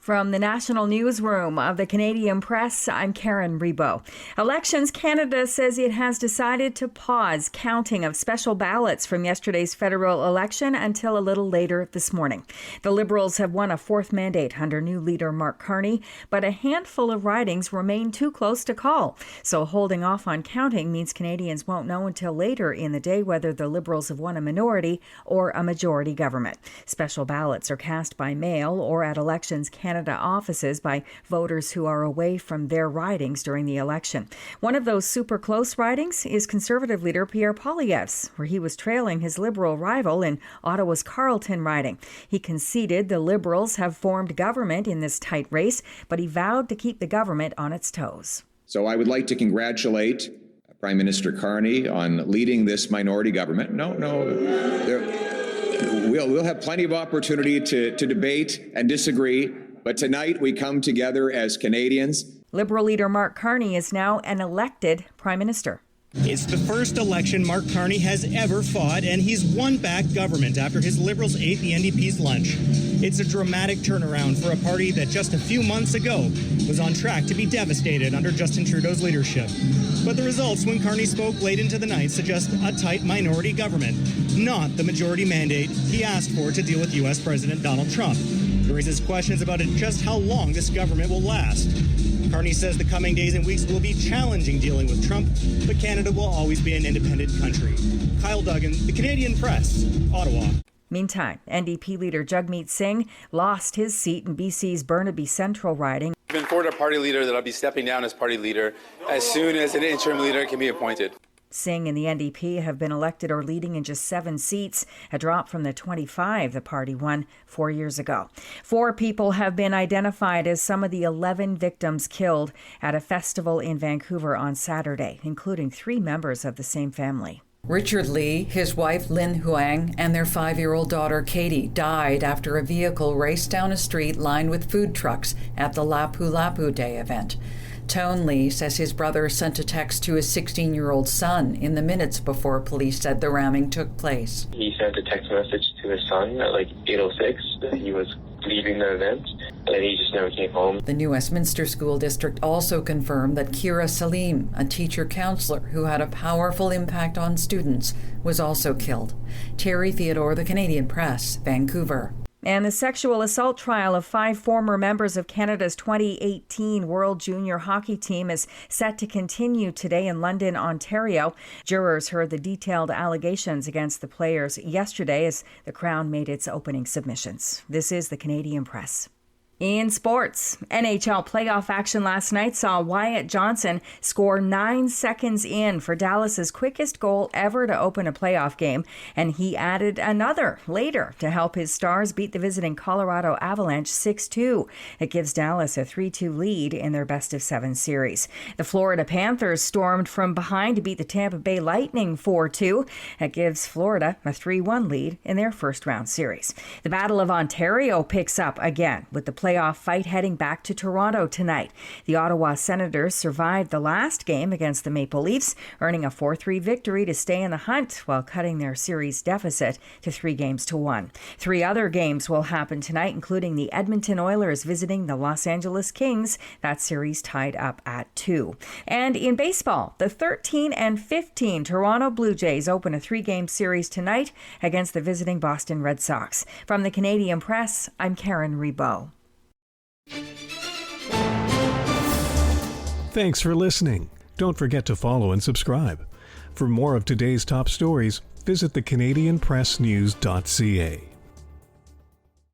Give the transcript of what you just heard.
From the national newsroom of the Canadian Press, I'm Karen Rebo. Elections Canada says it has decided to pause counting of special ballots from yesterday's federal election until a little later this morning. The Liberals have won a fourth mandate under new leader Mark Carney, but a handful of ridings remain too close to call. So holding off on counting means Canadians won't know until later in the day whether the Liberals have won a minority or a majority government. Special ballots are cast by mail or at Elections Canada offices by voters who are away from their ridings during the election. One of those super close ridings is Conservative leader Pierre Poilievre's, where he was trailing his Liberal rival in Ottawa's Carleton riding. He conceded the Liberals have formed government in this tight race, but he vowed to keep the government on its toes. So I would like to congratulate Prime Minister Carney on leading this minority government. We'll have plenty of opportunity to debate and disagree. But tonight we come together as Canadians. Liberal leader Mark Carney is now an elected Prime Minister. It's the first election Mark Carney has ever fought, and he's won back government after his Liberals ate the NDP's lunch. It's a dramatic turnaround for a party that just a few months ago was on track to be devastated under Justin Trudeau's leadership. But the results when Carney spoke late into the night suggest a tight minority government, not the majority mandate he asked for to deal with U.S. President Donald Trump. It raises questions about just how long this government will last. Carney says the coming days and weeks will be challenging dealing with Trump, but Canada will always be an independent country. Kyle Duggan, The Canadian Press, Ottawa. Meantime, NDP leader Jagmeet Singh lost his seat in BC's Burnaby Central riding. I've been informed our party leader that I'll be stepping down as party leader as soon as an interim leader can be appointed. Singh and the NDP have been elected or leading in just 7 seats, a drop from the 25 the party won 4 years ago. 4 people have been identified as some of the 11 victims killed at a festival in Vancouver on Saturday, including 3 members of the same family. Richard Lee, his wife Lin Huang, and their 5-year-old daughter Katie died after a vehicle raced down a street lined with food trucks at the Lapu Lapu Day event. Tone Lee says his brother sent a text to his 16-year-old son in the minutes before police said the ramming took place. He sent a text message to his son at like 8:06 that he was leaving the event, and he just never came home. The New Westminster School District also confirmed that Kira Salim, a teacher counselor who had a powerful impact on students, was also killed. Terry Theodore, The Canadian Press, Vancouver. And the sexual assault trial of 5 former members of Canada's 2018 World Junior Hockey Team is set to continue today in London, Ontario. Jurors heard the detailed allegations against the players yesterday as the Crown made its opening submissions. This is the Canadian Press. In sports, NHL playoff action last night saw Wyatt Johnson score 9 seconds in for Dallas's quickest goal ever to open a playoff game, and he added another later to help his Stars beat the visiting Colorado Avalanche 6-2. It gives Dallas a 3-2 lead in their best-of-7 series. The Florida Panthers stormed from behind to beat the Tampa Bay Lightning 4-2. It gives Florida a 3-1 lead in their first-round series. The Battle of Ontario picks up again with the playoff fight heading back to Toronto tonight. The Ottawa Senators survived the last game against the Maple Leafs, earning a 4-3 victory to stay in the hunt while cutting their series deficit to 3-1. 3 other games will happen tonight, including the Edmonton Oilers visiting the Los Angeles Kings. That series tied up at 2. And in baseball, the 13 and 15 Toronto Blue Jays open a 3-game series tonight against the visiting Boston Red Sox. From the Canadian Press, I'm Karen Rebo. Thanks for listening. Don't forget to follow and subscribe. For more of today's top stories, visit thecanadianpressnews.ca.